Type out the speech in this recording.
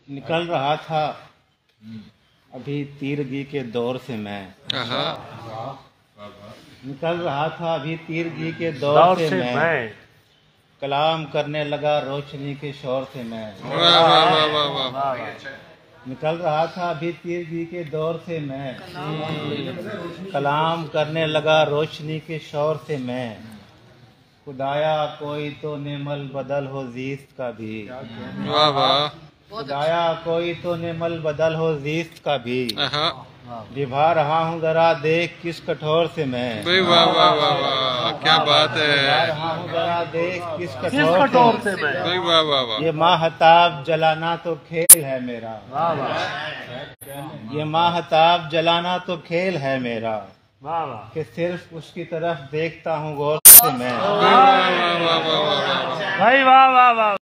निकल रहा था अभी तीरगी के दौर से मैं। निकल रहा था अभी तीरगी के दौर से मैं। कलाम करने लगा रोशनी के शोर से मैं। निकल रहा था अभी तीरगी के दौर से मैं। कलाम करने लगा रोशनी के शोर से मैं। खुदाया कोई तो नेमल बदल हो जीस्त का भी। खुदाया कोई तो नेमल बदल हो जीस्त का भी। निभा रहा हूँ जरा देख किस कठोर से मैं। वाह वाह वाह वाह, क्या बात है। निभा रहा हूँ जरा देख किस कठोर से मैं। वाह वाह वाह, ये माहताब जलाना तो खेल है मेरा। ये माहताब जलाना तो खेल है मेरा। कि सिर्फ उसकी तरफ देखता हूँ गौर से मैं। वाह वाह वाह वाह वाह। भाई वाह वाह वाह।